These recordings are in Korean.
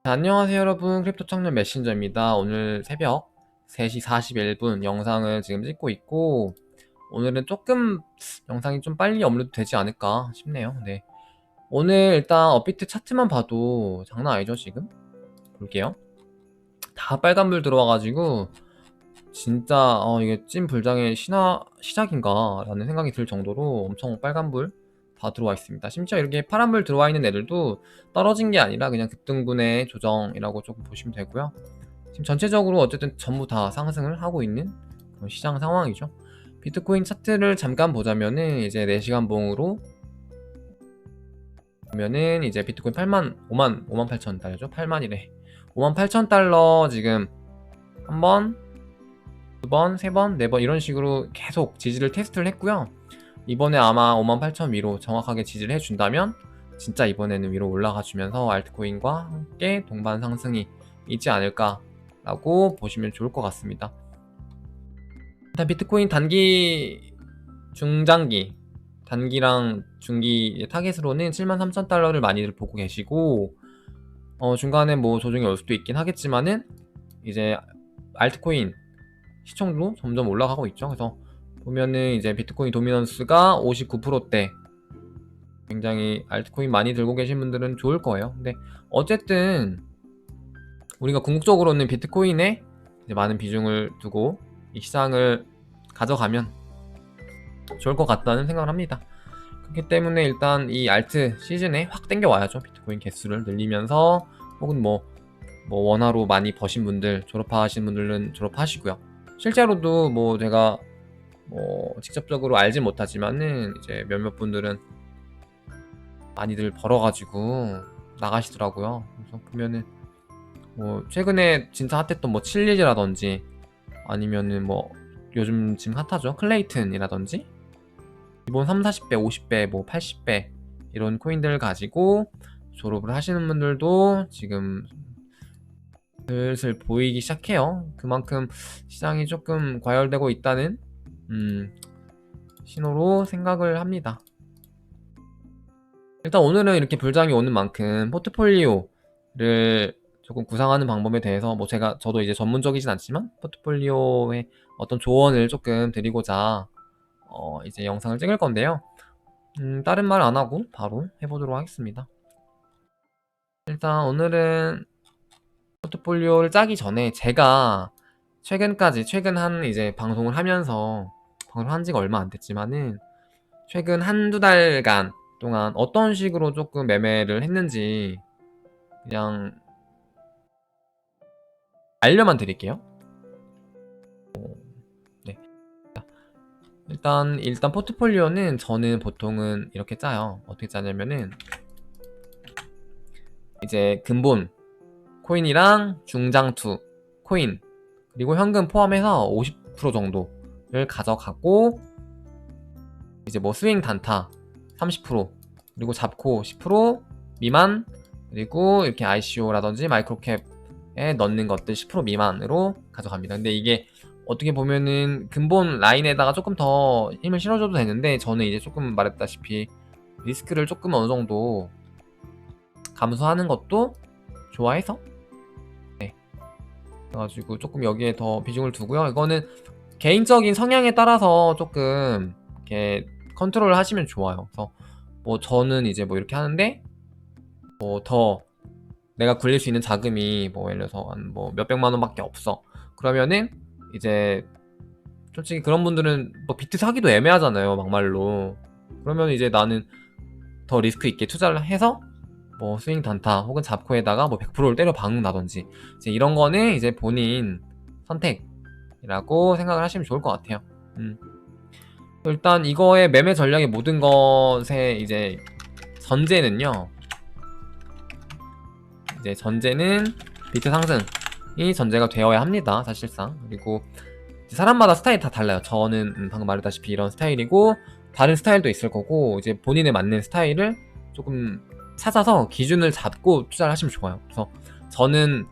안녕하세요 여러분, 크립토 청년 메신저입니다. 오늘 새벽 3시 41분 영상을 지금 찍고 있고, 오늘은 조금 영상이 좀 빨리 업로드 되지 않을까 싶네요. 네, 오늘 일단 업비트 차트만 봐도 장난 아니죠. 지금 볼게요. 다 빨간불 들어와가지고 진짜 이게 찐 불장의 시작인가 라는 생각이 들 정도로 엄청 빨간불 다 들어와 있습니다. 심지어 이렇게 파란불 들어와 있는 애들도 떨어진 게 아니라 그냥 급등분의 조정이라고 조금 보시면 되고요. 지금 전체적으로 어쨌든 전부 다 상승을 하고 있는 그런 시장 상황이죠. 비트코인 차트를 잠깐 보자면은 이제 4시간 봉으로 보면은 이제 비트코인 5만 8천 달러죠. 8만이래. 5만 8천 달러 지금 한 번, 두 번, 세 번, 네 번 이런 식으로 계속 지지를 테스트를 했고요. 이번에 아마 5만 8천 위로 정확하게 지지를 해준다면 진짜 이번에는 위로 올라가주면서 알트코인과 함께 동반 상승이 있지 않을까라고 보시면 좋을 것 같습니다. 일단 비트코인 단기, 중장기, 단기랑 중기 타겟으로는 7만 3천 달러를 많이들 보고 계시고, 중간에 뭐 조정이 올 수도 있긴 하겠지만은 이제 알트코인 시청도 점점 올라가고 있죠. 그래서 보면은 이제 비트코인 도미넌스가 59%대, 굉장히 알트코인 많이 들고 계신 분들은 좋을 거예요. 근데 어쨌든 우리가 궁극적으로는 비트코인에 이제 많은 비중을 두고 이 시장을 가져가면 좋을 것 같다는 생각을 합니다. 그렇기 때문에 일단 이 알트 시즌에 확 땡겨와야죠. 비트코인 개수를 늘리면서, 혹은 뭐 원화로 많이 버신 분들, 졸업하신 분들은 졸업하시고요. 실제로도 뭐 제가 뭐 직접적으로 알진 못하지만은 이제 몇몇 분들은 많이들 벌어가지고 나가시더라고요. 그래서 보면은 뭐 최근에 진짜 핫했던 뭐 칠리즈라든지, 아니면은 뭐 요즘 지금 핫하죠, 클레이튼이라든지, 기본 3, 40배, 50배, 뭐 80배 이런 코인들을 가지고 졸업을 하시는 분들도 지금 슬슬 보이기 시작해요. 그만큼 시장이 조금 과열되고 있다는 신호로 생각을 합니다. 일단 오늘은 이렇게 불장이 오는 만큼 포트폴리오를 조금 구상하는 방법에 대해서 뭐 저도 이제 전문적이진 않지만 포트폴리오의 어떤 조언을 조금 드리고자 이제 영상을 찍을 건데요. 다른 말 안 하고 바로 해보도록 하겠습니다. 일단 오늘은 포트폴리오를 짜기 전에 제가 최근 한 이제 방송을 하면서, 방송을 한 지가 얼마 안 됐지만은 최근 한두 달간 동안 어떤 식으로 조금 매매를 했는지 그냥 알려만 드릴게요. 네. 일단 포트폴리오는 저는 보통은 이렇게 짜요. 어떻게 짜냐면은 이제 근본 코인이랑 중장투 코인 그리고 현금 포함해서 50% 정도를 가져가고, 이제 뭐 스윙 단타 30%, 그리고 잡코 10% 미만, 그리고 이렇게 ICO라든지 마이크로캡에 넣는 것들 10% 미만으로 가져갑니다. 근데 이게 어떻게 보면은 근본 라인에다가 조금 더 힘을 실어줘도 되는데, 저는 이제 조금 말했다시피 리스크를 조금 어느 정도 감수하는 것도 좋아해서, 네, 그래가지고 조금 여기에 더 비중을 두고요. 이거는 개인적인 성향에 따라서 조금 이렇게 컨트롤을 하시면 좋아요. 그래서 뭐 저는 이제 뭐 이렇게 하는데, 뭐 더 내가 굴릴 수 있는 자금이 뭐 예를 들어서 한 뭐 몇백만 원밖에 없어. 그러면은 이제 솔직히 그런 분들은 뭐 비트 사기도 애매하잖아요, 막말로. 그러면 이제 나는 더 리스크 있게 투자를 해서 뭐 스윙 단타 혹은 잡코에다가 뭐 100%를 때려 박는다든지, 이제 이런 거는 이제 본인 선택이라고 생각을 하시면 좋을 것 같아요. 일단 이거의 매매 전략의 모든 것의 이제 전제는요, 이제 전제는 비트 상승이 전제가 되어야 합니다, 사실상. 그리고 사람마다 스타일이 다 달라요. 저는 방금 말했다시피 이런 스타일이고, 다른 스타일도 있을 거고, 이제 본인에 맞는 스타일을 조금 찾아서 기준을 잡고 투자를 하시면 좋아요. 그래서 저는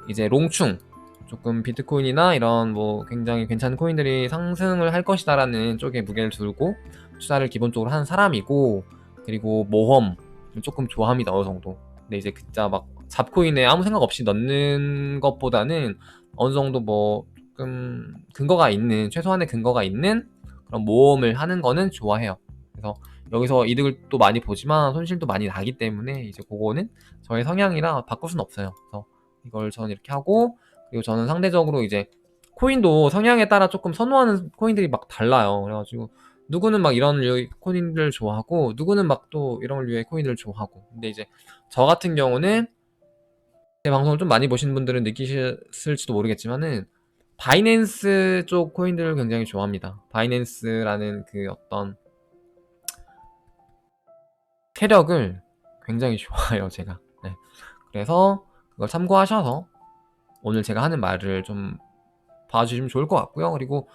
이제 롱충, 조금 비트코인이나 이런 뭐 굉장히 괜찮은 코인들이 상승을 할 것이다라는 쪽에 무게를 두고 투자를 기본적으로 하는 사람이고, 그리고 모험을 조금 좋아합니다, 어느 정도. 근데 이제 진짜 막 막 잡코인에 아무 생각 없이 넣는 것보다는 어느 정도 뭐 조금 근거가 있는, 최소한의 근거가 있는 그런 모험을 하는 거는 좋아해요. 그래서 여기서 이득을 또 많이 보지만 손실도 많이 나기 때문에 이제 그거는 저의 성향이라 바꿀 수는 없어요. 그래서 이걸 저는 이렇게 하고, 그리고 저는 상대적으로 이제 코인도 성향에 따라 조금 선호하는 코인들이 막 달라요. 그래가지고 누구는 막 이런 류의 코인들을 좋아하고 누구는 막 또 이런 류의 코인들을 좋아하고. 근데 이제 저 같은 경우는 제 방송을 좀 많이 보시는 분들은 느끼실지도 모르겠지만은 바이낸스 쪽 코인들을 굉장히 좋아합니다. 바이낸스라는 그 어떤 세력을 굉장히 좋아해요, 제가. 네. 그래서 그걸 참고하셔서 오늘 제가 하는 말을 좀 봐주시면 좋을 것 같고요. 그리고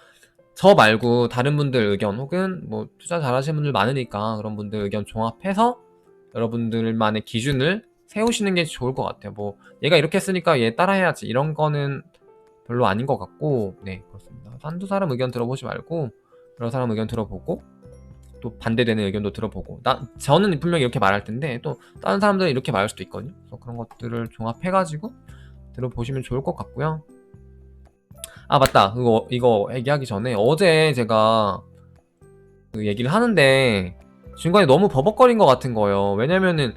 저 말고 다른 분들 의견, 혹은 뭐 투자 잘하시는 분들 많으니까 그런 분들 의견 종합해서 여러분들만의 기준을 세우시는 게 좋을 것 같아요. 뭐 얘가 이렇게 했으니까 얘 따라해야지 이런 거는 별로 아닌 것 같고, 네, 그렇습니다. 한두 사람 의견 들어보지 말고 여러 사람 의견 들어보고 또 반대되는 의견도 들어보고, 저는 분명히 이렇게 말할 텐데 또 다른 사람들은 이렇게 말할 수도 있거든요. 그래서 그런 것들을 종합해가지고 들어보시면 좋을 것 같고요. 아, 맞다. 이거 얘기하기 전에 어제 제가 그 얘기를 하는데 중간에 너무 버벅거린 것 같은 거예요. 왜냐면은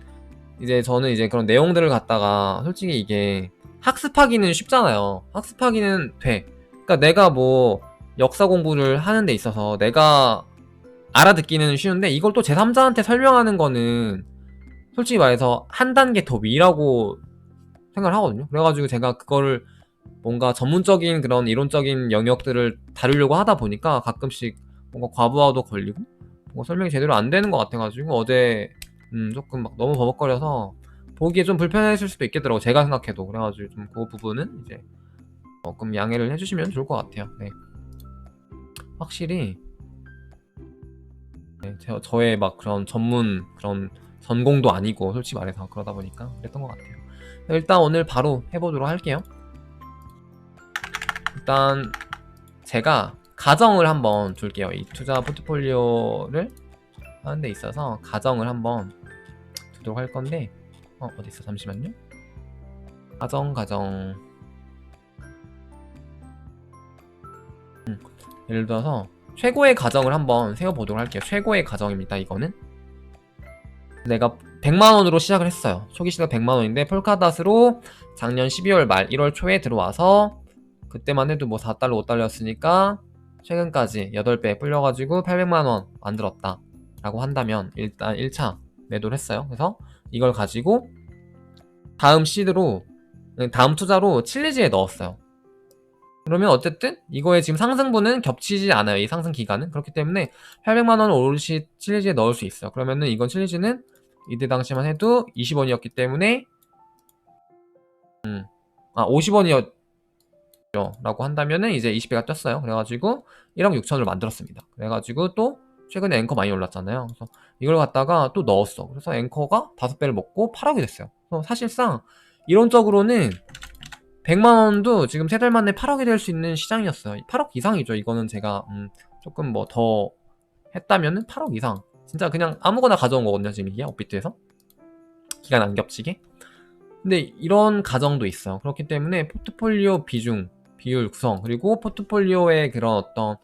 이제 저는 이제 그런 내용들을 갖다가 솔직히 이게 학습하기는 쉽잖아요. 학습하기는 돼. 그러니까 내가 뭐 역사 공부를 하는 데 있어서 내가 알아듣기는 쉬운데 이걸 또 제3자한테 설명하는 거는 솔직히 말해서 한 단계 더 위라고 생각을 하거든요. 그래가지고 제가 그거를 뭔가 전문적인 그런 이론적인 영역들을 다루려고 하다 보니까 가끔씩 뭔가 과부하도 걸리고 뭔가 설명이 제대로 안 되는 것 같아가지고 어제 조금 막 너무 버벅거려서 보기에 좀 불편했을 수도 있겠더라고, 제가 생각해도. 그래가지고 좀 그 부분은 이제 조금 양해를 해주시면 좋을 것 같아요. 네. 확실히 네, 저의 막 그런 그런 전공도 아니고 솔직히 말해서 그러다 보니까 그랬던 것 같아요. 일단 오늘 바로 해보도록 할게요. 일단 제가 가정을 한번 둘게요. 이 투자 포트폴리오를 하는 데 있어서 가정을 한번 두도록 할 건데, 어디 있어? 잠시만요. 가정. 예를 들어서 최고의 가정을 한번 세워보도록 할게요. 최고의 가정입니다, 이거는. 내가 100만원으로 시작을 했어요. 초기 시작 100만원인데 폴카닷으로 작년 12월 말 1월 초에 들어와서 그때만 해도 뭐 4달러 5달러였으니까 최근까지 8배 불려가지고 800만원 만들었다 라고 한다면 일단 1차 매도를 했어요. 그래서 이걸 가지고 다음 투자로 칠리지에 넣었어요. 그러면 어쨌든 이거의 지금 상승분은 겹치지 않아요, 이 상승 기간은. 그렇기 때문에 800만원을 오롯이 칠리지에 넣을 수 있어요. 그러면은 이건 칠리지는 이때 당시만 해도 20원이었기 때문에 50원이었죠 라고 한다면은 이제 20배가 떴어요. 그래가지고 1억 6천을 만들었습니다. 그래가지고 또 최근에 앵커 많이 올랐잖아요. 그래서 이걸 갖다가 또 넣었어. 그래서 앵커가 5배를 먹고 8억이 됐어요. 그래서 사실상 이론적으로는 100만원도 지금 3달 만에 8억이 될 수 있는 시장이었어요. 8억 이상이죠. 이거는 제가 조금 뭐 더 했다면은 8억 이상. 진짜 그냥 아무거나 가져온 거거든요, 지금 이게 업비트에서. 기간 안 겹치게. 근데 이런 가정도 있어요. 그렇기 때문에 포트폴리오 비중, 비율 구성, 그리고 포트폴리오의 그런 어떤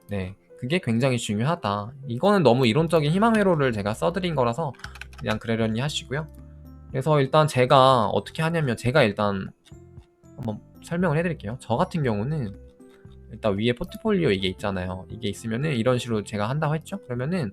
네, 그게 굉장히 중요하다. 이거는 너무 이론적인 희망회로를 제가 써드린 거라서 그냥 그러려니 하시고요. 그래서 일단 제가 어떻게 하냐면, 제가 일단 한번 설명을 해드릴게요. 저 같은 경우는 일단 위에 포트폴리오 이게 있잖아요. 이게 있으면은 이런 식으로 제가 한다고 했죠. 그러면은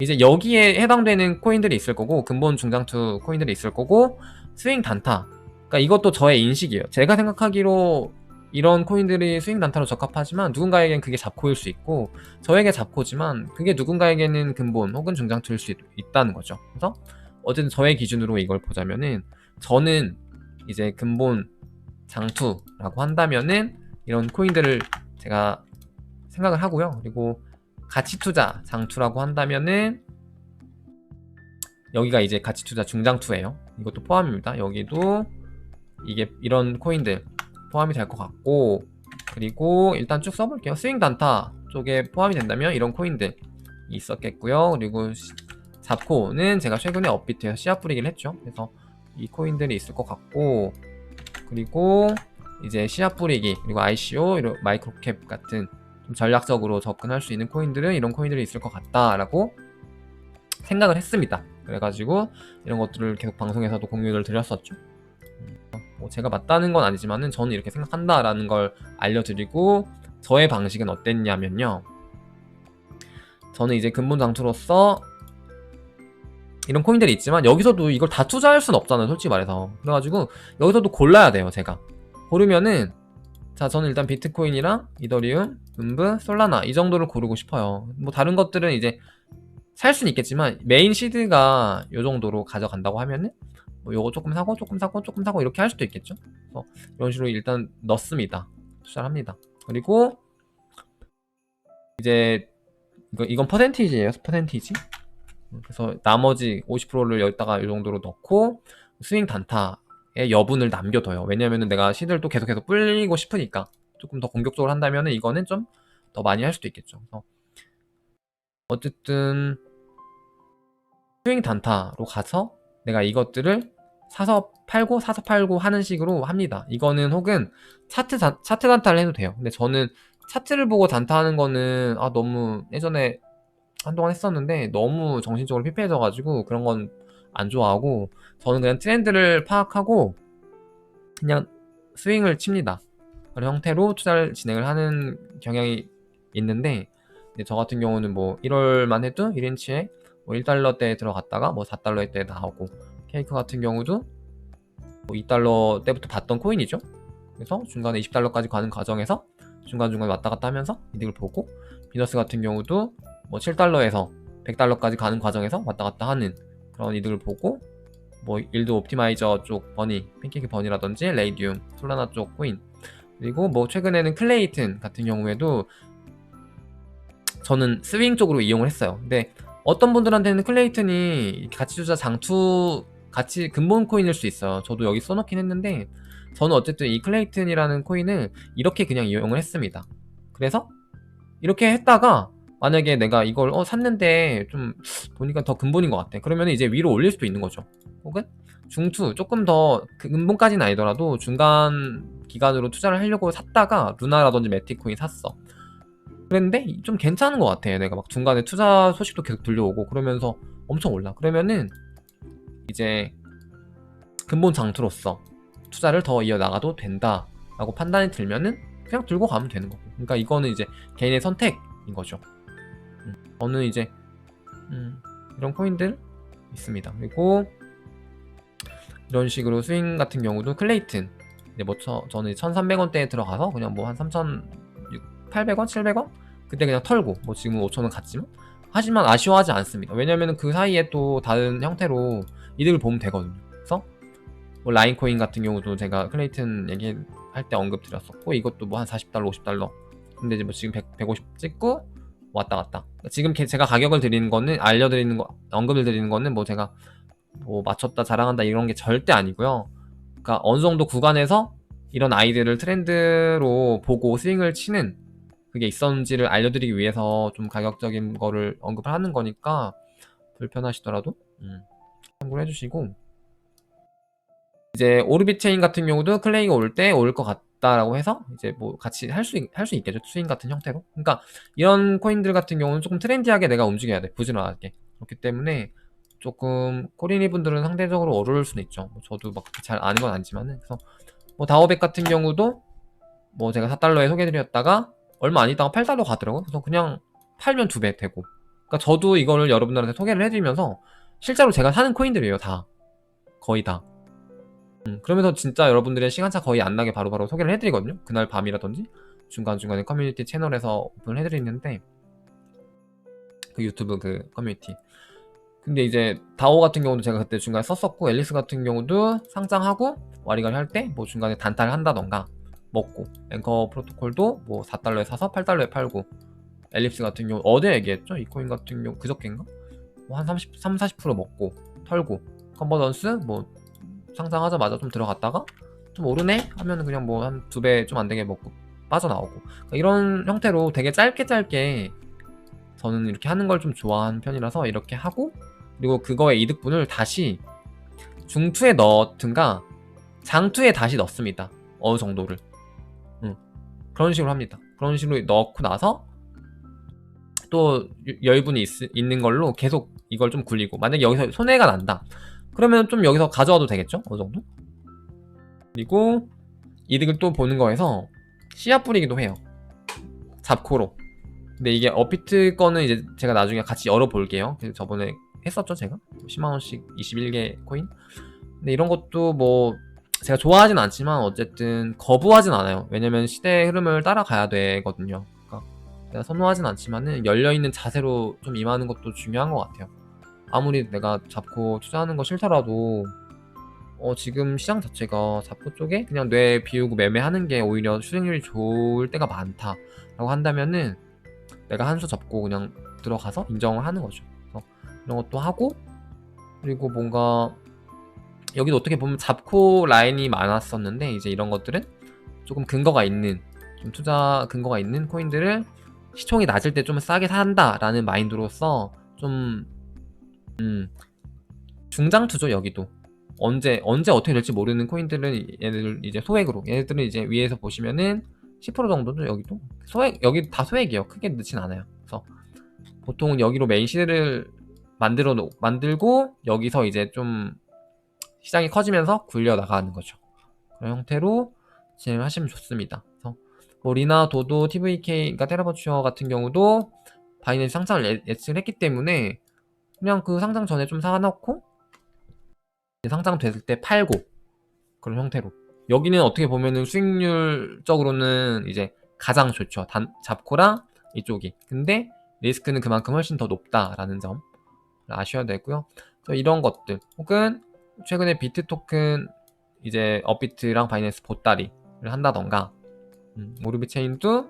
이제 여기에 해당되는 코인들이 있을 거고, 근본 중장투 코인들이 있을 거고, 스윙 단타. 그러니까 이것도 저의 인식이에요. 제가 생각하기로 이런 코인들이 스윙 단타로 적합하지만 누군가에겐 그게 잡코일 수 있고, 저에게 잡코지만 그게 누군가에게는 근본 혹은 중장투일 수 있다는 거죠. 그래서 어쨌든 저의 기준으로 이걸 보자면은, 저는 이제 근본 장투라고 한다면은 이런 코인들을 제가 생각을 하고요. 그리고 가치투자 장투라고 한다면은 여기가 이제 가치투자 중장투예요. 이것도 포함입니다. 여기도 이게 이런 코인들 포함이 될 것 같고, 그리고 일단 쭉 써볼게요. 스윙 단타 쪽에 포함이 된다면 이런 코인들 있었겠고요. 그리고 잡코는 제가 최근에 업비트에서 씨앗 뿌리기를 했죠. 그래서 이 코인들이 있을 것 같고, 그리고 이제 씨앗 뿌리기, 그리고 ICO, 이런 마이크로캡 같은 좀 전략적으로 접근할 수 있는 코인들은 이런 코인들이 있을 것 같다라고 생각을 했습니다. 그래가지고 이런 것들을 계속 방송에서도 공유를 드렸었죠. 뭐 제가 맞다는 건 아니지만은 저는 이렇게 생각한다라는 걸 알려드리고, 저의 방식은 어땠냐면요. 저는 이제 근본 장투로서 이런 코인들이 있지만 여기서도 이걸 다 투자할 순 없잖아요, 솔직히 말해서. 그래가지고 여기서도 골라야 돼요. 제가 고르면은, 자, 저는 일단 비트코인이랑 이더리움, 음브, 솔라나 이 정도를 고르고 싶어요. 뭐 다른 것들은 이제 살 수는 있겠지만 메인 시드가 요 정도로 가져간다고 하면은 뭐 요거 조금 사고 조금 사고 조금 사고 이렇게 할 수도 있겠죠. 그래서 이런 식으로 일단 넣습니다. 투자를 합니다. 그리고 이제 이건 퍼센티지예요. 퍼센티지. 그래서 나머지 50%를 여기다가 이 정도로 넣고 스윙 단타의 여분을 남겨둬요. 왜냐면은 내가 시드를 또 계속 불리고 싶으니까 조금 더 공격적으로 한다면은 이거는 좀 더 많이 할 수도 있겠죠. 그래서 어쨌든 스윙 단타로 가서 내가 이것들을 사서 팔고 하는 식으로 합니다. 이거는 혹은 차트 단타를 해도 돼요. 근데 저는 차트를 보고 단타하는 거는 너무 예전에 한동안 했었는데 너무 정신적으로 피폐해져가지고 그런 건 안 좋아하고, 저는 그냥 트렌드를 파악하고 그냥 스윙을 칩니다. 그런 형태로 투자를 진행을 하는 경향이 있는데, 저 같은 경우는 뭐 1월만 해도 1인치에 뭐 1달러대에 들어갔다가 뭐 4달러대 나오고, 케이크 같은 경우도 뭐 2달러 때부터 봤던 코인이죠. 그래서 중간에 20달러까지 가는 과정에서 중간중간 왔다 갔다 하면서 이득을 보고, 비너스 같은 경우도 뭐 7달러에서 100달러까지 가는 과정에서 왔다 갔다 하는 그런 이득을 보고, 뭐 일드 옵티마이저 쪽 버니, 팬케이크 버니라든지 레이디움, 솔라나 쪽 코인, 그리고 뭐 최근에는 클레이튼 같은 경우에도 저는 스윙 쪽으로 이용을 했어요. 근데 어떤 분들한테는 클레이튼이 가치 투자 장투 같이 근본 코인일 수 있어요. 저도 여기 써놓긴 했는데 저는 어쨌든 이 클레이튼이라는 코인을 이렇게 그냥 이용을 했습니다. 그래서 이렇게 했다가 만약에 내가 이걸 샀는데 좀 보니까 더 근본인 것 같아. 그러면 이제 위로 올릴 수도 있는 거죠. 혹은 중투, 조금 더 근본까지는 아니더라도 중간 기간으로 투자를 하려고 샀다가 루나라든지 매틱코인 샀어. 그랬는데 좀 괜찮은 것 같아. 내가 막 중간에 투자 소식도 계속 들려오고 그러면서 엄청 올라. 그러면은 이제 근본 장투로서 투자를 더 이어나가도 된다라고 판단이 들면은 그냥 들고 가면 되는 거고. 그러니까 이거는 이제 개인의 선택인 거죠. 저는 이제 이런 코인들 있습니다. 그리고 이런 식으로 스윙 같은 경우도 클레이튼, 이제 뭐 저는 1,300원대에 들어가서 그냥 뭐 한 3,800원, 700원 그때 그냥 털고, 뭐 지금 5,000원 갔지만 하지만 아쉬워하지 않습니다. 왜냐면은 그 사이에 또 다른 형태로 이득을 보면 되거든요. 그래서 뭐 라인코인 같은 경우도 제가 클레이튼 얘기할 때 언급 드렸었고, 이것도 뭐 한 40달러, 50달러. 근데 이제 뭐 지금 150 찍고 왔다 갔다. 지금 제가 가격을 드리는 거는, 알려드리는 거, 언급을 드리는 거는 뭐 제가 뭐 맞췄다 자랑한다 이런 게 절대 아니고요. 그러니까 어느 정도 구간에서 이런 아이들을 트렌드로 보고 스윙을 치는 그게 있었는지를 알려드리기 위해서 좀 가격적인 거를 언급을 하는 거니까 불편하시더라도 참고를 해주시고, 이제 오르빗 체인 같은 경우도 클레이가 올 때 올 것 같다라고 해서 이제 뭐 같이 할 수 있겠죠. 스윙 같은 형태로. 그러니까 이런 코인들 같은 경우는 조금 트렌디하게 내가 움직여야 돼. 부지런하게. 그렇기 때문에 조금 코리니 분들은 상대적으로 어려울 수는 있죠. 뭐 저도 막 잘 아는 건 아니지만은. 그래서 뭐 다오백 같은 경우도 뭐 제가 4달러에 소개드렸다가 얼마 안 있다가 8달러 가더라고요. 그래서 그냥 팔면 2배 되고. 그러니까 저도 이거를 여러분들한테 소개를 해드리면서 실제로 제가 사는 코인들이에요. 다. 거의 다. 그러면서 진짜 여러분들의 시간차 거의 안 나게 바로바로 소개를 해드리거든요. 그날 밤이라든지 중간중간에 커뮤니티 채널에서 오픈을 해드리는데, 그 유튜브 그 커뮤니티. 근데 이제 다오 같은 경우도 제가 그때 중간에 썼었고, 앨리스 같은 경우도 상장하고 와리가리 할 때 뭐 중간에 단타를 한다던가 먹고, 앵커 프로토콜도 뭐 4달러에 사서 8달러에 팔고, 앨립스 같은 경우 어제 얘기했죠? 이 코인 같은 경우 그저께인가? 뭐 한 40% 먹고 털고, 컨버전스 뭐 상장하자마자 좀 들어갔다가 좀 오르네 하면은 그냥 뭐 한 2배 좀 안 되게 먹고 빠져나오고, 그러니까 이런 형태로 되게 짧게 저는 이렇게 하는 걸 좀 좋아하는 편이라서 이렇게 하고, 그리고 그거의 이득분을 다시 중2에 넣든가 장2에 다시 넣습니다. 어느 정도를. 그런 식으로 합니다. 그런 식으로 넣고 나서 또 여유분이 있는 걸로 계속 이걸 좀 굴리고, 만약에 여기서 손해가 난다 그러면 좀 여기서 가져와도 되겠죠? 어느 정도? 그리고 이득을 또 보는 거에서 씨앗 뿌리기도 해요. 잡코로. 근데 이게 업비트 거는 이제 제가 나중에 같이 열어볼게요. 그래서 저번에 했었죠, 제가? 10만원씩 21개 코인? 근데 이런 것도 뭐 제가 좋아하진 않지만 어쨌든 거부하진 않아요. 왜냐면 시대의 흐름을 따라가야 되거든요. 그러니까 내가 선호하진 않지만은 열려있는 자세로 좀 임하는 것도 중요한 것 같아요. 아무리 내가 잡고 투자하는 거 싫더라도 지금 시장 자체가 잡고 쪽에 그냥 뇌 비우고 매매하는 게 오히려 수익률이 좋을 때가 많다라고 한다면은 내가 한 수 접고 그냥 들어가서 인정을 하는 거죠. 그래서 이런 것도 하고, 그리고 뭔가 여기도 어떻게 보면 잡코 라인이 많았었는데 이제 이런 것들은 조금 근거가 있는, 좀 투자 근거가 있는 코인들을 시총이 낮을 때 좀 싸게 산다라는 마인드로서 좀 중장투죠. 여기도 언제 어떻게 될지 모르는 코인들은 얘네들 이제 소액으로, 얘네들은 이제 위에서 보시면은 10% 정도도 여기도 소액, 여기 다 소액이에요. 크게 넣진 않아요. 그래서 보통은 여기로 메인 시대를 만들고 여기서 이제 좀 시장이 커지면서 굴려 나가는 거죠. 그런 형태로 진행을 하시면 좋습니다. 그래서 뭐 리나, 도도, TVK, 그러니까 테라버추어 같은 경우도 바이낸스 상장을 예측을 했기 때문에 그냥 그 상장 전에 좀 사놓고 상장 됐을 때 팔고, 그런 형태로. 여기는 어떻게 보면은 수익률적으로는 이제 가장 좋죠. 잡코랑 이쪽이. 근데 리스크는 그만큼 훨씬 더 높다라는 점 아셔야 되고요. 이런 것들, 혹은 최근에 비트 토큰 이제 업비트랑 바이낸스 보따리를 한다던가, 오르비 체인도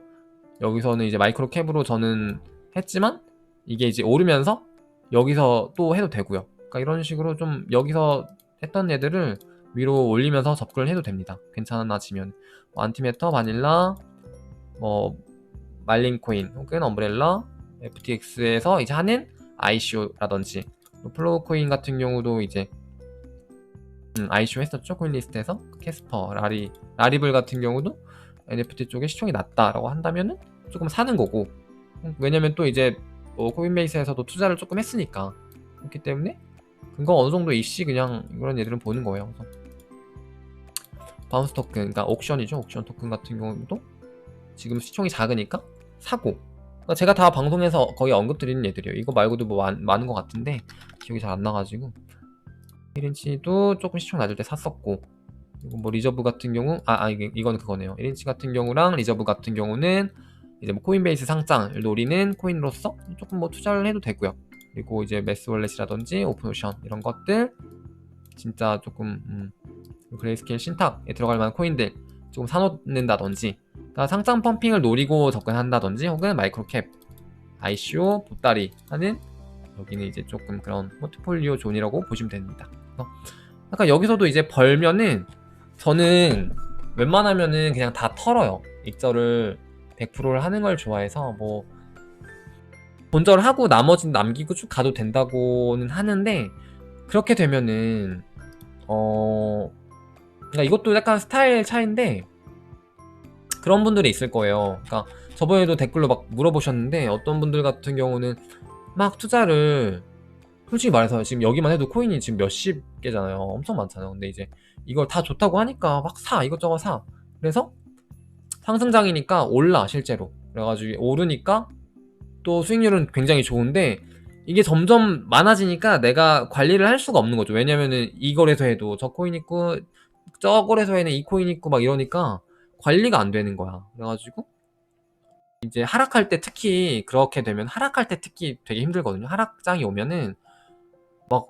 여기서는 이제 마이크로 캡으로 저는 했지만 이게 이제 오르면서 여기서 또 해도 되고요. 그러니까 이런 식으로 좀 여기서 했던 애들을 위로 올리면서 접근을 해도 됩니다. 괜찮아지면 안티메터, 바닐라, 뭐 말린코인 혹은 엄브렐라, FTX에서 이제 하는 ICO라든지, 플로우코인 같은 경우도 이제 ICO 했었죠. 코인리스트에서. 캐스퍼, 라리블 같은 경우도 NFT 쪽에 시총이 낮다라고 한다면은 조금 사는 거고, 왜냐면 또 이제 코인베이스에서도 투자를 조금 했으니까. 그렇기 때문에 그거 어느 정도 이씨 그냥 이런 애들은 보는 거예요. 그래서 바운스 토큰, 그러니까 옥션이죠. 옥션 토큰 같은 경우도 지금 시총이 작으니까 사고. 그러니까 제가 다 방송에서 거의 언급드리는 애들이에요. 이거 말고도 뭐 많은 것 같은데 기억이 잘 안 나가지고. 1인치도 조금 시총 낮을 때 샀었고, 그리고 뭐 리저브 같은 경우, 이건 그거네요. 1인치 같은 경우랑 리저브 같은 경우는 이제 뭐 코인베이스 상장을 노리는 코인으로서 조금 뭐 투자를 해도 되고요. 그리고 이제 매스월렛이라든지 오픈오션 이런 것들 진짜 조금 그레이스케일 신탁에 들어갈 만한 코인들 조금 사놓는다든지, 그러니까 상장 펌핑을 노리고 접근한다든지, 혹은 마이크로캡, ICO, 보따리 하는, 여기는 이제 조금 그런 포트폴리오 존이라고 보시면 됩니다. 약간 여기서도 이제 벌면은 저는 웬만하면은 그냥 다 털어요. 익절을 100%를 하는 걸 좋아해서 뭐 본절을 하고 나머지는 남기고 쭉 가도 된다고는 하는데, 그렇게 되면은 그러니까 이것도 약간 스타일 차이인데 그런 분들이 있을 거예요. 그러니까 저번에도 댓글로 막 물어보셨는데, 어떤 분들 같은 경우는 막 투자를, 솔직히 말해서 지금 여기만 해도 코인이 지금 몇십 개잖아요. 엄청 많잖아요. 근데 이제 이걸 다 좋다고 하니까 막 이것저것 사. 그래서 상승장이니까 올라, 실제로. 그래가지고 오르니까 또 수익률은 굉장히 좋은데, 이게 점점 많아지니까 내가 관리를 할 수가 없는 거죠. 왜냐면은 이 거래소 해도 저 코인 있고 저 거래소에는 이 코인 있고 막 이러니까 관리가 안 되는 거야. 그래가지고 이제 하락할 때 특히, 그렇게 되면 하락할 때 특히 되게 힘들거든요. 하락장이 오면은 막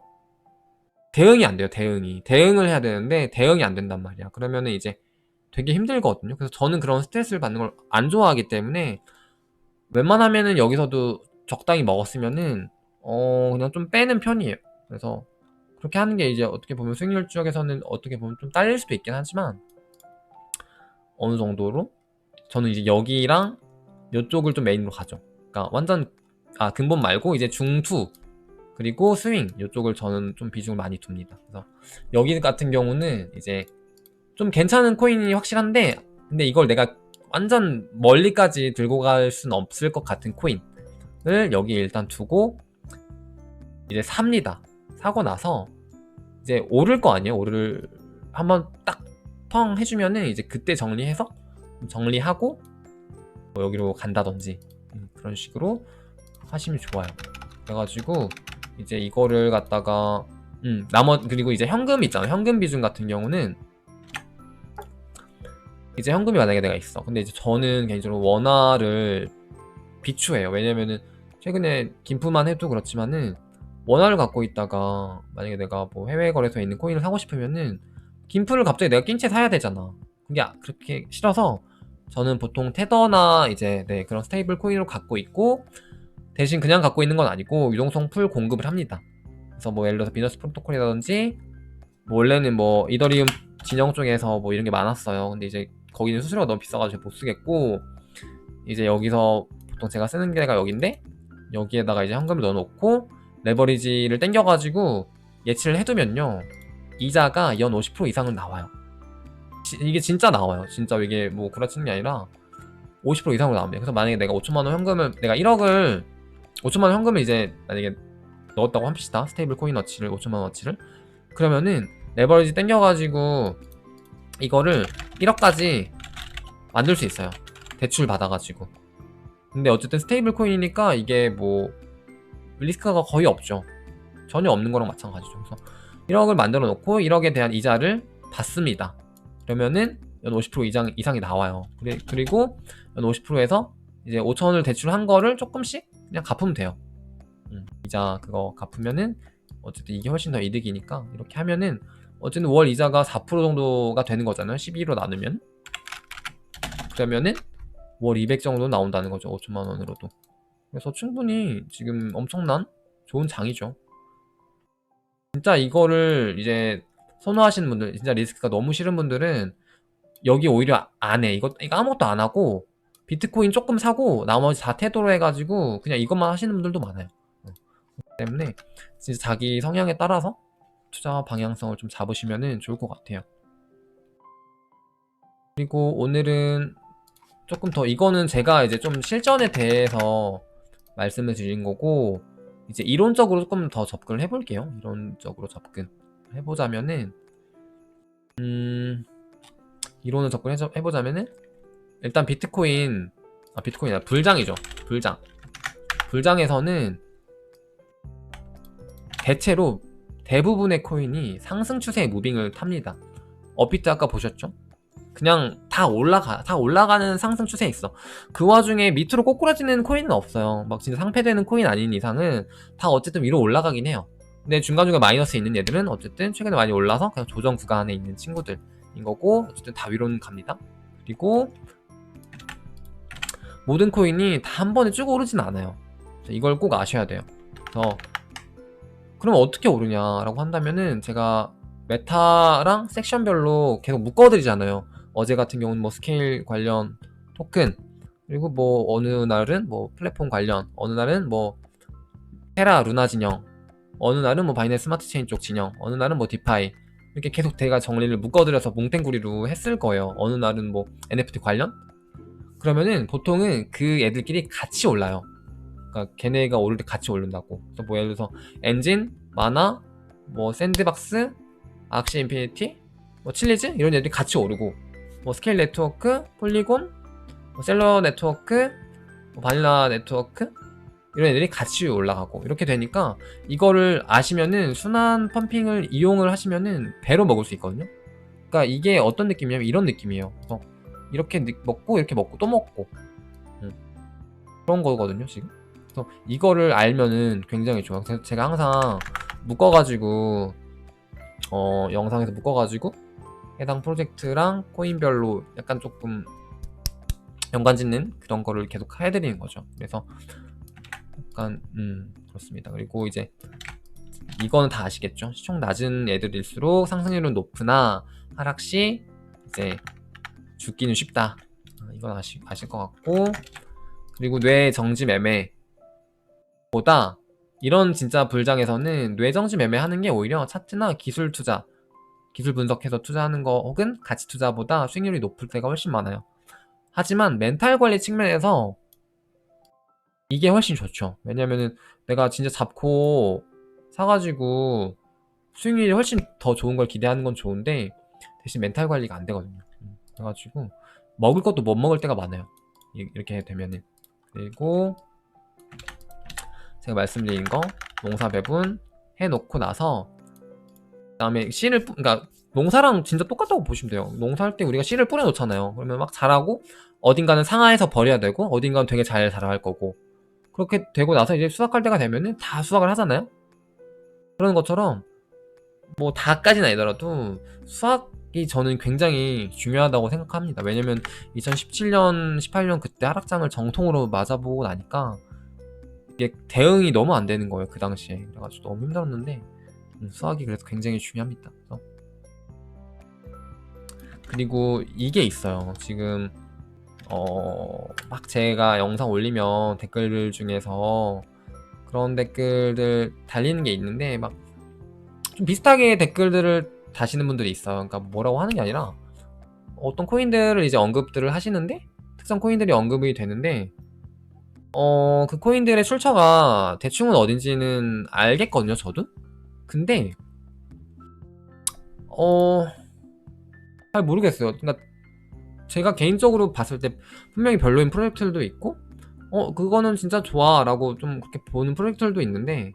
대응이 안 돼요. 대응을 해야 되는데 대응이 안 된단 말이야. 그러면은 이제 되게 힘들거든요. 그래서 저는 그런 스트레스를 받는 걸 안 좋아하기 때문에 웬만하면은 여기서도 적당히 먹었으면은 그냥 좀 빼는 편이에요. 그래서 그렇게 하는 게 이제 어떻게 보면 수익률 쪽에서는 어떻게 보면 좀 딸릴 수도 있긴 하지만, 어느 정도로 저는 이제 여기랑 이쪽을 좀 메인으로 가죠. 그러니까 완전 근본 말고 이제 중투, 그리고 스윙 이쪽을 저는 좀 비중을 많이 둡니다. 그래서 여기 같은 경우는 이제 좀 괜찮은 코인이 확실한데, 근데 이걸 내가 완전 멀리까지 들고 갈 수는 없을 것 같은 코인을 여기 일단 두고 이제 삽니다. 사고 나서 이제 오를 거 아니에요. 오를 한번 딱 펑 해주면은 이제 그때 정리해서 정리하고 뭐 여기로 간다든지 그런 식으로 하시면 좋아요. 그래가지고 이제 이거를 갖다가 그리고 이제 현금 있잖아요. 현금 비중 같은 경우는 이제 현금이 만약에 내가 있어. 근데 이제 저는 개인적으로 원화를 비추해요. 왜냐면은 최근에 김프만 해도 그렇지만은 원화를 갖고 있다가 만약에 내가 뭐 해외 거래소에 있는 코인을 사고 싶으면은 김프를 갑자기 내가 낀 채 사야 되잖아. 그게 그렇게 싫어서 저는 보통 테더나 이제 그런 스테이블 코인으로 갖고 있고, 대신 그냥 갖고 있는 건 아니고 유동성 풀 공급을 합니다. 그래서 뭐 예를 들어서 비너스 프로토콜이라든지 뭐 원래는 뭐 이더리움 진영 쪽에서 뭐 이런 게 많았어요. 근데 이제 거기는 수수료가 너무 비싸가지고 못 쓰겠고, 이제 여기서 보통 제가 쓰는 데가 여기인데 여기에다가 이제 현금을 넣어놓고 레버리지를 땡겨가지고 예치를 해두면요, 이자가 연 50% 이상은 나와요. 이게 진짜 나와요. 진짜 이게 뭐 구라치는 게 아니라 50% 이상으로 나옵니다. 그래서 만약에 내가 5천만원 현금을, 내가 1억을 5천만원 현금을 이제 만약에 넣었다고 합시다. 스테이블 코인 어치를 5천만원어치를. 그러면은 레버리지 땡겨가지고 이거를 1억까지 만들 수 있어요. 대출 받아가지고. 근데 어쨌든 스테이블 코인이니까 이게 뭐 리스크가 거의 없죠. 전혀 없는 거랑 마찬가지죠. 그래서 1억을 만들어 놓고 1억에 대한 이자를 받습니다. 그러면은 연 50% 이상이 나와요. 그리고 연 50%에서 이제 5천원을 대출한 거를 조금씩 그냥 갚으면 돼요. 이자 그거 갚으면은 어쨌든 이게 훨씬 더 이득이니까 이렇게 하면은 어쨌든 월 이자가 4% 정도가 되는 거잖아요. 12로 나누면. 그러면은 월 200 정도 나온다는 거죠. 5천만 원으로도. 그래서 충분히 지금 엄청난 좋은 장이죠. 진짜 이거를 이제 선호하시는 분들, 진짜 리스크가 너무 싫은 분들은 여기 오히려 안 해. 이거 아무것도 안 하고 비트코인 조금 사고 나머지 다 테더로 해가지고 그냥 이것만 하시는 분들도 많아요. 때문에 진짜 자기 성향에 따라서 투자 방향성을 좀 잡으시면은 좋을 것 같아요. 그리고 오늘은 조금 더, 이거는 제가 이제 좀 실전에 대해서 말씀을 드린 거고, 이제 이론적으로 조금 더 접근을 해볼게요. 이론적으로 접근 해보자면은 이론을 접근해보자면은 일단 비트코인이 아니라 불장이죠. 불장에서는 대체로 대부분의 코인이 상승 추세의 무빙을 탑니다. 업비트 아까 보셨죠? 그냥 다 올라가는 상승 추세에 있어. 그 와중에 밑으로 꼬꾸라지는 코인은 없어요. 막 진짜 상패되는 코인 아닌 이상은 다 어쨌든 위로 올라가긴 해요. 근데 중간중간 마이너스 있는 얘들은 어쨌든 최근에 많이 올라서 그냥 조정 구간에 있는 친구들인 거고, 어쨌든 다 위로는 갑니다. 그리고 모든 코인이 다 한 번에 쭉 오르진 않아요. 이걸 꼭 아셔야 돼요. 그래서 그럼 어떻게 오르냐라고 한다면은 제가 메타랑 섹션별로 계속 묶어드리잖아요. 어제 같은 경우는 뭐 스케일 관련 토큰, 그리고 뭐 어느 날은 뭐 플랫폼 관련, 어느 날은 뭐 테라 루나 진영, 어느 날은 뭐 바이낸스 스마트 체인 쪽 진영, 어느 날은 뭐 디파이, 이렇게 계속 제가 정리를 묶어드려서 뭉탱구리로 했을 거예요. 어느 날은 뭐 NFT 관련? 그러면은 보통은 그 애들끼리 같이 올라요. 그러니까 걔네가 오를 때 같이 오른다고. 그래서 뭐 예를 들어서 엔진, 마나, 뭐 샌드박스, 악시 인피니티, 뭐 칠리즈 이런 애들이 같이 오르고, 뭐 스케일 네트워크, 폴리곤, 뭐 셀러 네트워크, 뭐 바닐라 네트워크 이런 애들이 같이 올라가고, 이렇게 되니까 이거를 아시면은 순환 펌핑을 이용을 하시면은 배로 먹을 수 있거든요. 그러니까 이게 어떤 느낌이냐면 이런 느낌이에요. 그래서 이렇게 먹고 이렇게 먹고 또 먹고 그런 거거든요 지금. 그래서 이거를 알면은 굉장히 좋아요. 그래서 제가 항상 묶어가지고 영상에서 묶어가지고 해당 프로젝트랑 코인별로 약간 조금 연관짓는 그런 거를 계속 해드리는 거죠. 그래서 약간 그렇습니다. 그리고 이제 이거는 다 아시겠죠? 시총 낮은 애들일수록 상승률은 높으나 하락시 이제 죽기는 쉽다. 이건 아실 것 같고, 그리고 뇌 정지 매매보다 이런 진짜 불장에서는 뇌정지 매매하는 게 오히려 차트나 기술 투자, 기술 분석해서 투자하는 거 혹은 가치 투자보다 수익률이 높을 때가 훨씬 많아요. 하지만 멘탈 관리 측면에서 이게 훨씬 좋죠. 왜냐면은 내가 진짜 잡고 사가지고 수익률이 훨씬 더 좋은 걸 기대하는 건 좋은데 대신 멘탈 관리가 안 되거든요. 그래가지고 먹을 것도 못 먹을 때가 많아요. 이렇게 되면은. 그리고 제가 말씀드린 거 농사 배분 해놓고 나서 그다음에 씨를 그러니까 농사랑 진짜 똑같다고 보시면 돼요. 농사할 때 우리가 씨를 뿌려놓잖아요. 그러면 막 자라고 어딘가는 상하해서 버려야 되고 어딘가는 되게 잘 자랄 거고 그렇게 되고 나서 이제 수확할 때가 되면은 다 수확을 하잖아요. 그런 것처럼 뭐 다까지는 아니더라도 수학이 저는 굉장히 중요하다고 생각합니다. 왜냐면 2017년, 18년 그때 하락장을 정통으로 맞아보고 나니까 이게 대응이 너무 안 되는 거예요. 그 당시에. 그래가지고 너무 힘들었는데 수학이 그래서 굉장히 중요합니다. 그리고 이게 있어요. 지금 막 제가 영상 올리면 댓글들 중에서 그런 댓글들 달리는 게 있는데 막 좀 비슷하게 댓글들을 다시는 분들이 있어요. 그러니까 뭐라고 하는 게 아니라 어떤 코인들을 이제 언급들을 하시는데 특정 코인들이 언급이 되는데 그 코인들의 출처가 대충은 어딘지는 알겠거든요, 저도. 근데 잘 모르겠어요. 그러니까 제가 개인적으로 봤을 때 분명히 별로인 프로젝트들도 있고 그거는 진짜 좋아 라고 좀 그렇게 보는 프로젝트들도 있는데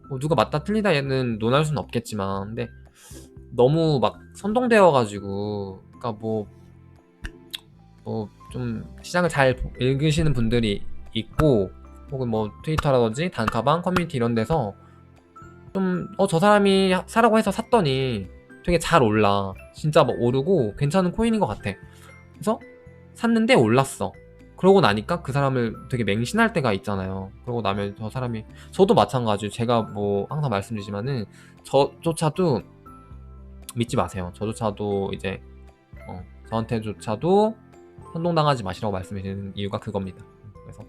뭐 누가 맞다 틀리다 얘는 논할 수는 없겠지만 근데 너무 막 선동되어가지고 그러니까 뭐 좀 시장을 잘 읽으시는 분들이 있고 혹은 뭐 트위터라든지 단카방 커뮤니티 이런 데서 좀 저 사람이 사라고 해서 샀더니 되게 잘 올라 진짜 막 오르고 괜찮은 코인인 것 같아 그래서 샀는데 올랐어 그러고 나니까 그 사람을 되게 맹신할 때가 있잖아요 그러고 나면 저 사람이 저도 마찬가지로 제가 뭐 항상 말씀드리지만은 저조차도 믿지 마세요 저조차도 이제 저한테조차도 선동당하지 마시라고 말씀드리는 이유가 그겁니다. 그래서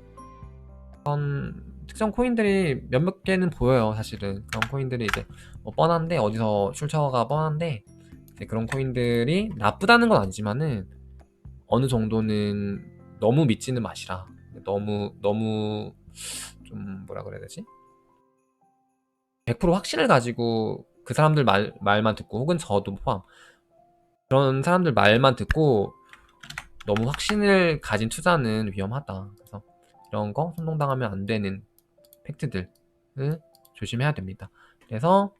그런 특정 코인들이 몇몇 개는 보여요. 사실은 그런 코인들이 이제 뭐 뻔한데 어디서 출처가 뻔한데 이제 그런 코인들이 나쁘다는 건 아니지만은 어느 정도는 너무 믿지는 마시라. 너무 좀 뭐라 그래야 되지? 100% 확신을 가지고 그 사람들 말만 듣고 혹은 저도 포함 그런 사람들 말만 듣고 너무 확신을 가진 투자는 위험하다. 그래서 이런 거 선동당하면 안 되는 팩트들을 조심해야 됩니다. 그래서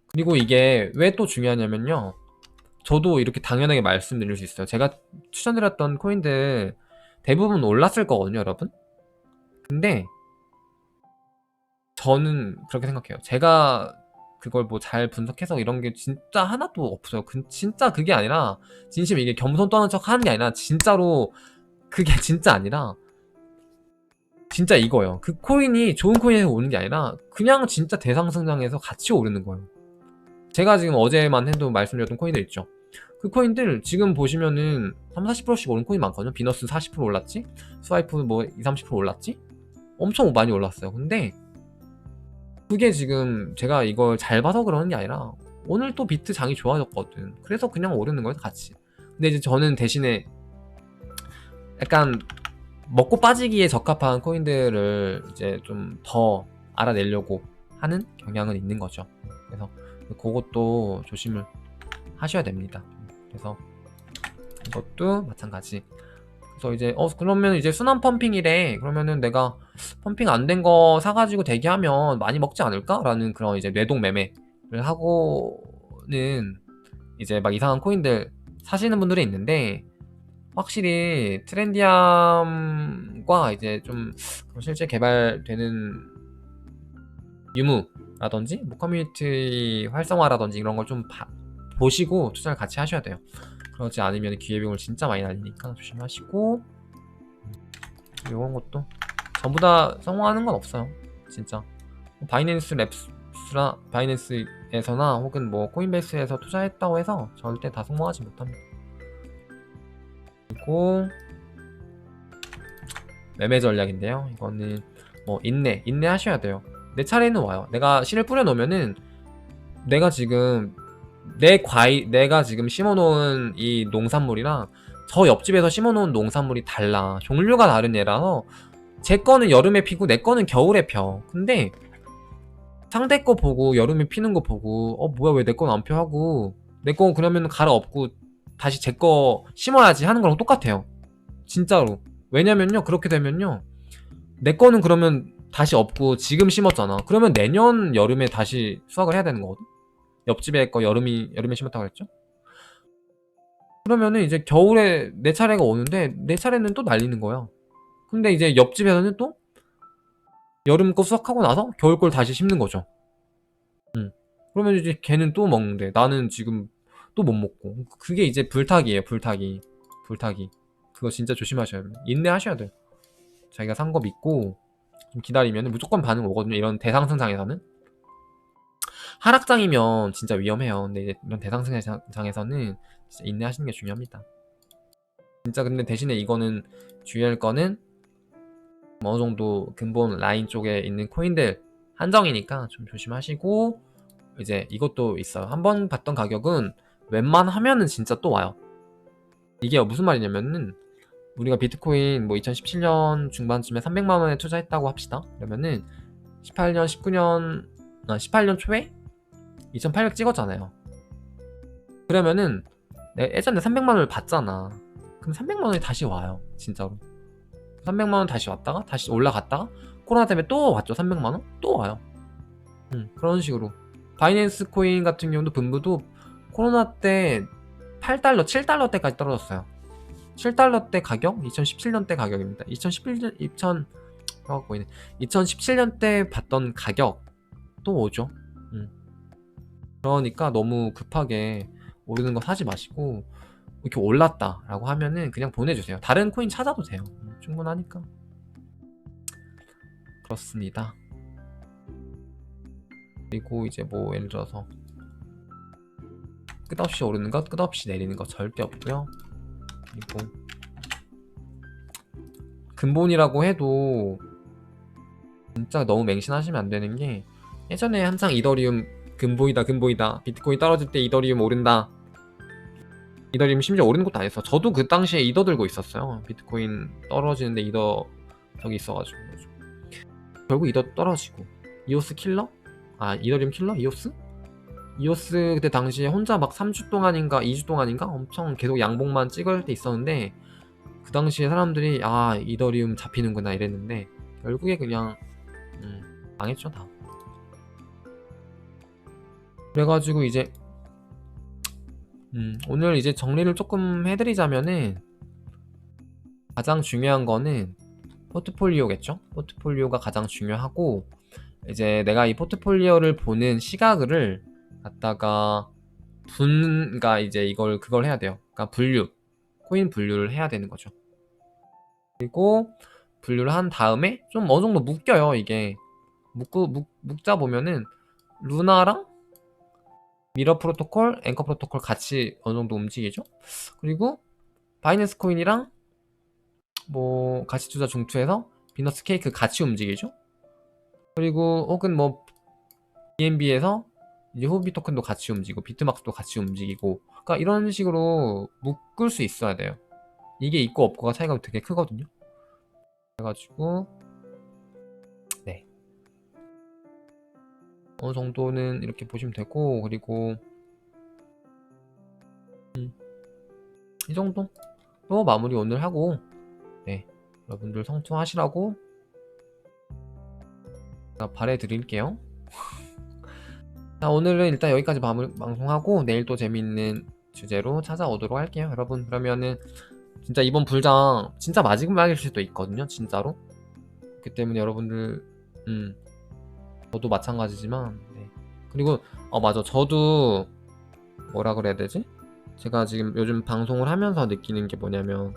그리고 이게 왜 또 중요하냐면요. 저도 이렇게 당연하게 말씀드릴 수 있어요. 제가 추천드렸던 코인들 대부분 올랐을 거거든요, 여러분. 근데 저는 그렇게 생각해요. 제가 그걸 뭐 잘 분석해서 이런 게 진짜 하나도 없어요. 진짜 그게 아니라 진심 이게 겸손 떠는 척 하는 게 아니라 진짜로 그게 진짜 아니라 진짜 이거예요. 그 코인이 좋은 코인에서 오는 게 아니라 그냥 진짜 대상승장해서 같이 오르는 거예요. 제가 지금 어제만 해도 말씀드렸던 코인들 있죠. 그 코인들 지금 보시면은 30-40%씩 오른 코인 많거든요. 비너스 40% 올랐지? 스와이프 뭐 20-30% 올랐지? 엄청 많이 올랐어요. 근데 그게 지금 제가 이걸 잘 봐서 그러는 게 아니라 오늘 또 비트 장이 좋아졌거든. 그래서 그냥 오르는 거예요, 같이. 근데 이제 저는 대신에 약간 먹고 빠지기에 적합한 코인들을 이제 좀 더 알아내려고 하는 경향은 있는 거죠. 그래서 그것도 조심을 하셔야 됩니다. 그래서 이것도 마찬가지. 그래서 이제 그러면 이제 순환 펌핑이래. 그러면은 내가 펌핑 안 된 거 사가지고 대기하면 많이 먹지 않을까라는 그런 이제 뇌동 매매를 하고는 이제 막 이상한 코인들 사시는 분들이 있는데 확실히 트렌디함과 이제 좀 실제 개발되는 유무라든지 뭐 커뮤니티 활성화라든지 이런 걸 좀 보시고 투자를 같이 하셔야 돼요. 그렇지 않으면 기회비용을 진짜 많이 날리니까 조심하시고 이런 것도 전부 다 성공하는 건 없어요. 진짜 바이낸스 랩스나 바이낸스에서나 혹은 뭐 코인베이스에서 투자했다고 해서 절대 다 성공하지 못합니다. 그리고 매매 전략인데요. 이거는 뭐 인내 하셔야 돼요. 내 차례는 와요. 내가 씨를 뿌려놓으면은 내가 지금 내가 지금 심어놓은 이 농산물이랑 저 옆집에서 심어놓은 농산물이 달라. 종류가 다른 애라서 제 거는 여름에 피고 내 거는 겨울에 펴. 근데 상대 거 보고 여름에 피는 거 보고 뭐야 왜 내 건 안 펴 하고 내 거 그러면 갈아엎고 다시 제 거 심어야지 하는 거랑 똑같아요. 진짜로. 왜냐면요 그렇게 되면요 내 거는 그러면 다시 엎고 지금 심었잖아. 그러면 내년 여름에 다시 수확을 해야 되는 거거든. 옆집에 거 여름에 심었다고 그랬죠. 그러면은 이제 겨울에 내 차례가 오는데 내 차례는 또 날리는 거야. 근데 이제 옆집에서는 또 여름 거 수확하고 나서 겨울 걸 다시 심는 거죠. 그러면 이제 걔는 또 먹는데 나는 지금 또 못 먹고. 그게 이제 불타기예요. 불타기. 그거 진짜 조심하셔야 돼요. 인내하셔야 돼요. 자기가 산 거 믿고 좀 기다리면 무조건 반응 오거든요. 이런 대상승장에서는. 하락장이면 진짜 위험해요. 근데 이제 이런 대상승장에서는 진짜 인내하시는 게 중요합니다. 진짜 근데 대신에 이거는 주의할 거는 어느 정도 근본 라인 쪽에 있는 코인들 한정이니까 좀 조심하시고. 이제 이것도 있어요. 한번 봤던 가격은 웬만하면은 진짜 또 와요. 이게 무슨 말이냐면은 우리가 비트코인 뭐 2017년 중반쯤에 300만 원에 투자했다고 합시다. 그러면은 18년 초에 2800 찍었잖아요. 그러면은 내가 예전에 300만 원을 받잖아. 그럼 300만 원이 다시 와요. 진짜로. 300만 원 다시 왔다가 다시 올라갔다가 코로나 때문에 또 왔죠. 300만 원? 또 와요. 그런 식으로. 바이낸스 코인 같은 경우도 분부도 코로나 때 8달러, 7달러 때까지 떨어졌어요. 7달러 때 가격? 2017년 때 가격입니다. 2017년 때 봤던 가격 또 오죠. 그러니까 너무 급하게 오르는 거 사지 마시고 이렇게 올랐다 라고 하면은 그냥 보내주세요. 다른 코인 찾아도 돼요. 충분하니까. 그렇습니다. 그리고 이제 뭐 예를 들어서 끝없이 오르는 것, 끝없이 내리는 것 절대 없고요. 그리고 근본이라고 해도 진짜 너무 맹신하시면 안 되는 게 예전에 항상 이더리움 근본이다 비트코인 떨어질 때 이더리움 오른다. 이더리움 심지어 오르는 것도 아니었어. 저도 그 당시에 이더 들고 있었어요. 비트코인 떨어지는데 이더 저기 있어가지고 결국 이더 떨어지고 이오스 킬러? 이더리움 킬러? 이오스 그때 당시에 혼자 막 3주 동안인가 2주 동안인가 엄청 계속 양봉만 찍을 때 있었는데 그 당시에 사람들이 이더리움 잡히는구나 이랬는데 결국에 그냥 망했죠 다. 그래가지고 이제 오늘 이제 정리를 조금 해드리자면은 가장 중요한 거는 포트폴리오겠죠. 포트폴리오가 가장 중요하고 이제 내가 이 포트폴리오를 보는 시각을 갖다가 그러니까 이제 그걸 해야 돼요. 그러니까 코인 분류를 해야 되는 거죠. 그리고 분류를 한 다음에 좀 어느 정도 묶여요. 이게 묶자 보면은 루나랑 미러 프로토콜, 앵커 프로토콜 같이 어느 정도 움직이죠. 그리고 바이낸스 코인이랑 뭐 가치 투자 중투에서 비너스 케이크 같이 움직이죠. 그리고 혹은 뭐 BNB에서 이제 후비 토큰도 같이 움직이고 비트막스도 같이 움직이고, 그러니까 이런 식으로 묶을 수 있어야 돼요. 이게 있고 없고가 차이가 되게 크거든요. 그래가지고 네, 어느 정도는 이렇게 보시면 되고, 그리고 이 정도로 마무리 오늘 하고, 네, 여러분들 성투하시라고 제가 바래드릴게요. 자, 오늘은 일단 여기까지 방송하고 내일 또 재밌는 주제로 찾아오도록 할게요. 여러분, 그러면은 진짜 이번 불장 진짜 마지막일 수도 있거든요. 진짜로. 그렇기 때문에 여러분들 저도 마찬가지지만 네. 그리고 맞아, 저도 뭐라 그래야 되지? 제가 지금 요즘 방송을 하면서 느끼는 게 뭐냐면,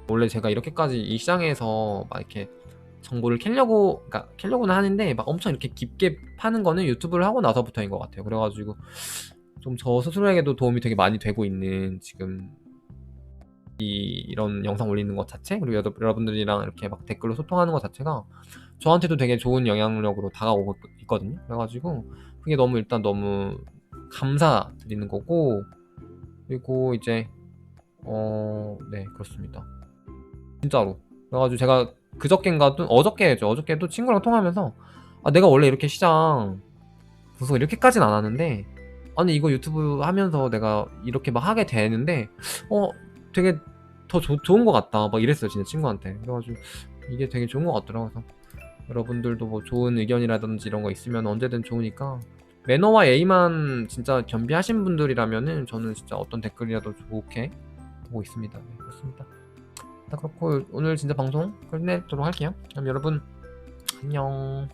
원래 제가 이렇게까지 이 시장에서 막 이렇게 정보를 캐려고는 하는데 막 엄청 이렇게 깊게 파는 거는 유튜브를 하고 나서부터인 것 같아요. 그래가지고 좀 저 스스로에게도 도움이 되게 많이 되고 있는 지금 이런 영상 올리는 것 자체, 그리고 여러분들이랑 이렇게 막 댓글로 소통하는 것 자체가 저한테도 되게 좋은 영향력으로 다가오고 있거든요. 그래가지고 그게 너무 일단 너무 감사드리는 거고, 그리고 이제 네, 그렇습니다. 진짜로. 그래가지고 제가 그저께인가도, 어저께도 친구랑 통화하면서 내가 원래 이렇게 시장 구독 이렇게까지는 안 하는데, 아니 이거 유튜브 하면서 내가 이렇게 막 하게 되는데 되게 더 좋은 것 같다 막 이랬어요, 진짜 친구한테. 그래가지고 이게 되게 좋은 것 같더라고요. 그래서 여러분들도 뭐 좋은 의견이라든지 이런 거 있으면 언제든 좋으니까, 매너와 예의만 진짜 겸비하신 분들이라면은 저는 진짜 어떤 댓글이라도 좋게 보고 있습니다. 네, 그렇습니다. 그렇고 오늘 진짜 방송 끝내도록 할게요. 그럼 여러분 안녕.